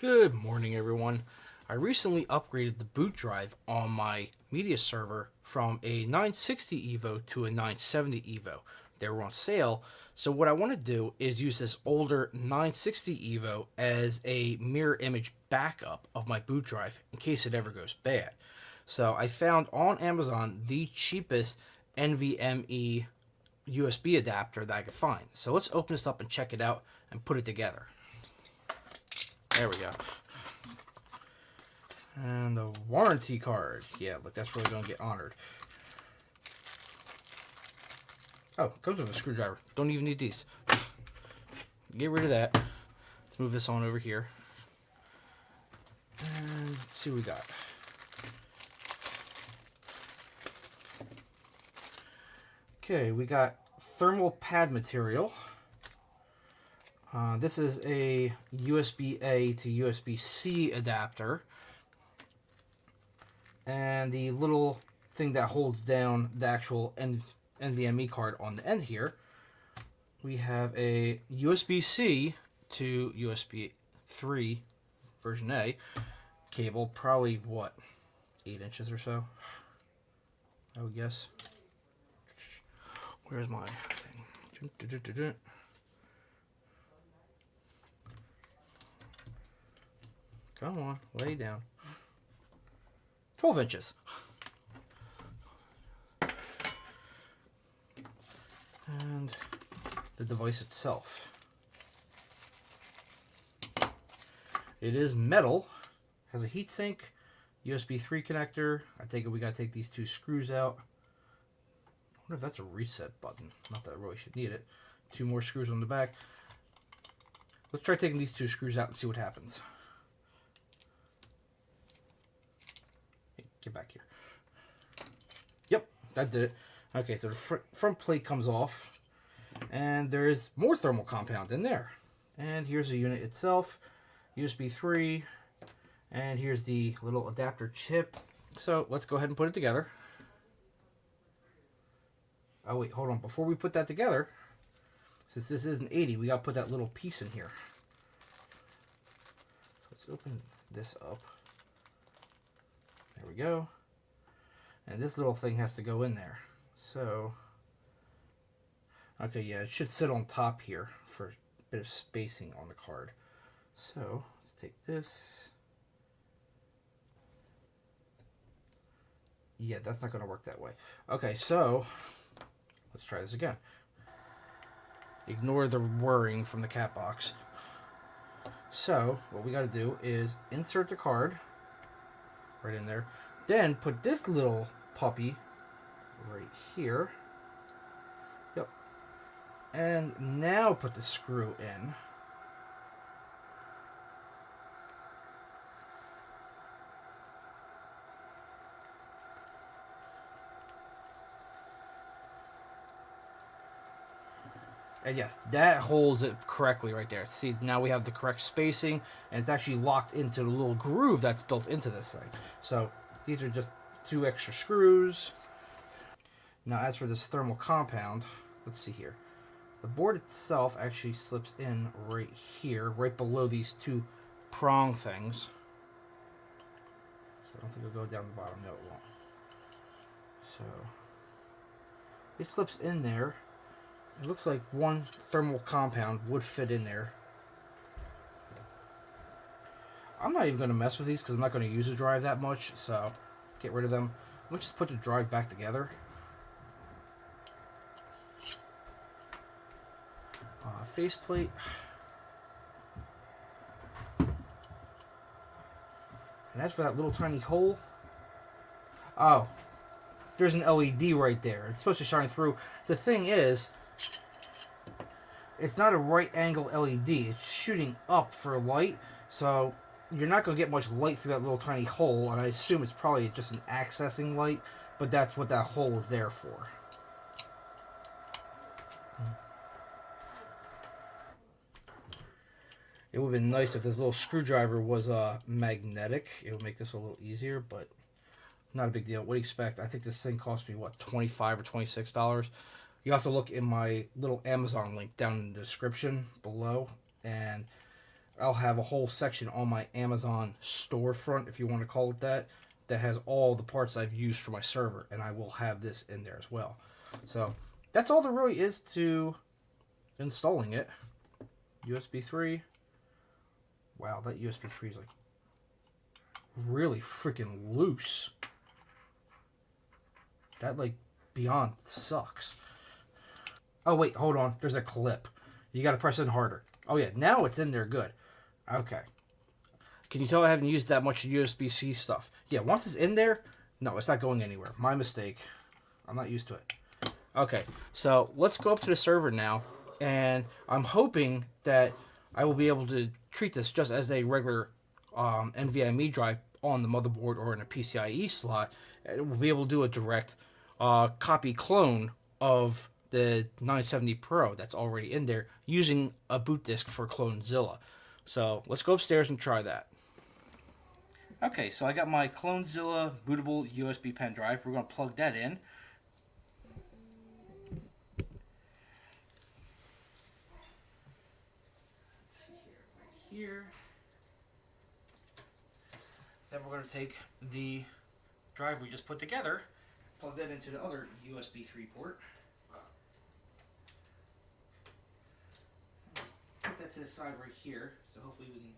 Good morning, everyone. I recently upgraded the boot drive on my media server from a 960 Evo to a 970 Evo. They were on sale, so what I want to do is use this older 960 Evo as a mirror image backup of my boot drive in case it ever goes bad. So I found on Amazon the cheapest NVMe USB adapter that I could find. So let's open this up and check it out and put it together. There we go. And the warranty card. Yeah, look, that's really going to get honored. Oh, comes with a screwdriver. Don't even need these. Get rid of that. Let's move this on over here. And let's see what we got. Okay, we got thermal pad material. This is a USB-A to USB-C adapter. And the little thing that holds down the actual NVMe card on the end here. We have a USB-C to USB 3 version A cable, probably what, 8 inches or so, I would guess. Where's my thing? Come on, lay down. 12 inches. And the device itself. It is metal, has a heatsink, USB 3 connector. I take it we gotta take these two screws out. I wonder if that's a reset button. Not that I really should need it. 2 more screws on the back. Let's try taking these 2 screws out and see what happens. Get back here. Yep, that did it. Okay, so the front plate comes off, and there is more thermal compound in there. And here's the unit itself, USB 3, and here's the little adapter chip. So let's go ahead and put it together. Oh wait, hold on. Before we put that together, since this is an 80, we got to put that little piece in here. So let's open this up. There we go. And this little thing has to go in there. So, okay, yeah, it should sit on top here for a bit of spacing on the card. So, let's take this. Yeah, that's not going to work that way. Okay, so, let's try this again. Ignore the whirring from the cat box. So, what we got to do is insert the card right in there. Then put this little puppy right here. Yep. And now put the screw in. And yes, that holds it correctly right there. See, now we have the correct spacing, and it's actually locked into the little groove that's built into this thing. So these are just 2 extra screws. Now as for this thermal compound, let's see here. The board itself actually slips in right here, right below these 2 prong things. So I don't think it'll go down the bottom. No, it won't. So it slips in there. It looks like 1 thermal compound would fit in there. I'm not even going to mess with these because I'm not going to use the drive that much, so get rid of them. Let's just put the drive back together. Faceplate. And as for that little tiny hole, oh, there's an LED right there. It's supposed to shine through. The thing is, it's not a right angle LED. It's shooting up for light, so you're not going to get much light through that little tiny hole, and I assume it's probably just an accessing light, but that's what that hole is there for. It would have been nice if this little screwdriver was magnetic. It would make this a little easier, but not a big deal. What do you expect? I think this thing cost me, what, $25 or $26? You have to look in my little Amazon link down in the description below, and I'll have a whole section on my Amazon storefront, if you want to call it that, that has all the parts I've used for my server, and I will have this in there as well. So that's all there really is to installing it. USB 3. Wow, that USB 3 is like really freaking loose. That like beyond sucks. Oh wait, hold on. There's a clip. You got to press it harder. Oh yeah, now it's in there good. Okay. Can you tell I haven't used that much USB-C stuff? Yeah, once it's in there, no, it's not going anywhere. My mistake. I'm not used to it. Okay, so let's go up to the server now, and I'm hoping that I will be able to treat this just as a regular NVMe drive on the motherboard or in a PCIe slot, and we'll be able to do a direct copy clone of the 970 Pro that's already in there using a boot disk for CloneZilla. So let's go upstairs and try that. Okay, so I got my CloneZilla bootable USB pen drive. We're going to plug that in. Let's see here. Then we're going to take the drive we just put together, plug that into the other USB 3 port. Put that to the side right here, so hopefully we can...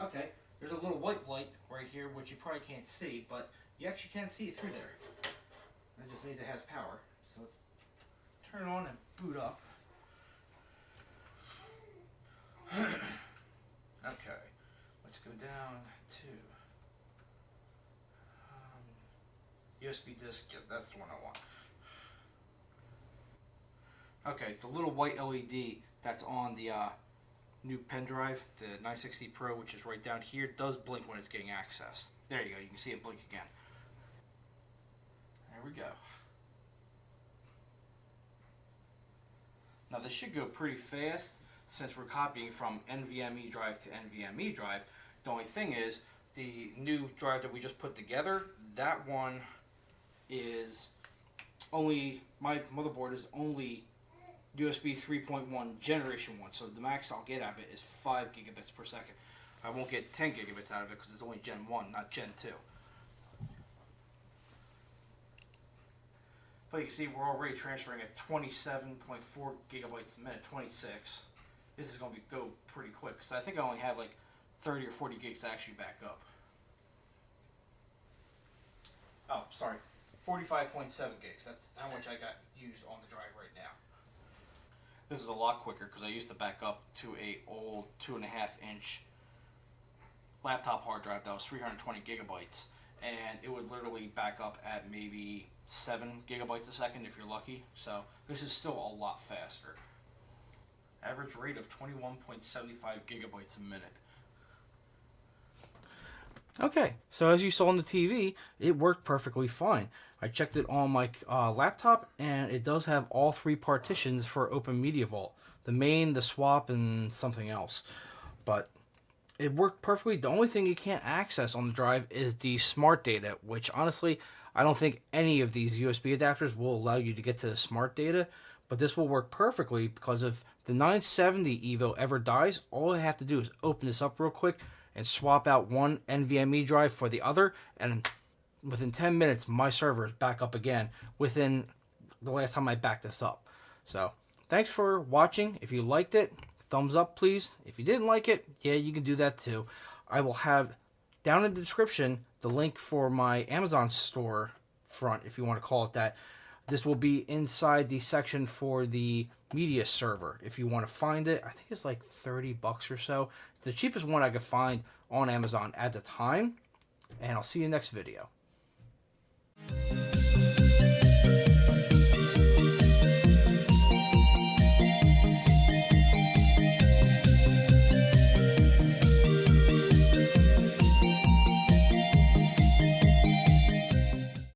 Okay, there's a little white light right here, which you probably can't see, but you actually can see it through there. That just means it has power. So let's turn it on and boot up. Okay, let's go down to USB disk. Yeah, that's the one I want. Okay, the little white LED that's on the new pen drive, the 960 Pro, which is right down here, does blink when it's getting accessed. There you go, you can see it blink again. There we go. Now this should go pretty fast since we're copying from NVMe drive to NVMe drive. The only thing is, the new drive that we just put together, that one is only, my motherboard is only USB 3.1 generation 1, so the max I'll get out of it is 5 gigabits per second. I won't get 10 gigabits out of it because it's only Gen 1, not Gen 2. But you can see we're already transferring at 27.4 gigabytes a minute, 26. This is going to go pretty quick because I think I only have like 30 or 40 gigs to actually back up. Oh, sorry, 45.7 gigs. That's how much I got used on the drive right now. This is a lot quicker because I used to back up to a old 2.5-inch laptop hard drive that was 320 gigabytes, and it would literally back up at maybe 7 gigabytes a second if you're lucky. So this is still a lot faster. Average rate of 21.75 gigabytes a minute. Okay, so as you saw on the TV, it worked perfectly fine. I checked it on my laptop, and it does have all 3 partitions for Open Media Vault. The main, the swap, and something else. But it worked perfectly. The only thing you can't access on the drive is the smart data, which honestly, I don't think any of these USB adapters will allow you to get to the smart data. But this will work perfectly because if the 970 Evo ever dies, all I have to do is open this up real quick and swap out one NVMe drive for the other, and within 10 minutes my server is back up again within the last time I backed this up. So thanks for watching. If you liked it, thumbs up please. If you didn't like it, yeah, you can do that too. I will have down in the description the link for my Amazon store front, if you want to call it that. This will be inside the section for the media server. If you want to find it, I think it's like $30 or so. It's the cheapest one I could find on Amazon at the time. And I'll see you next video.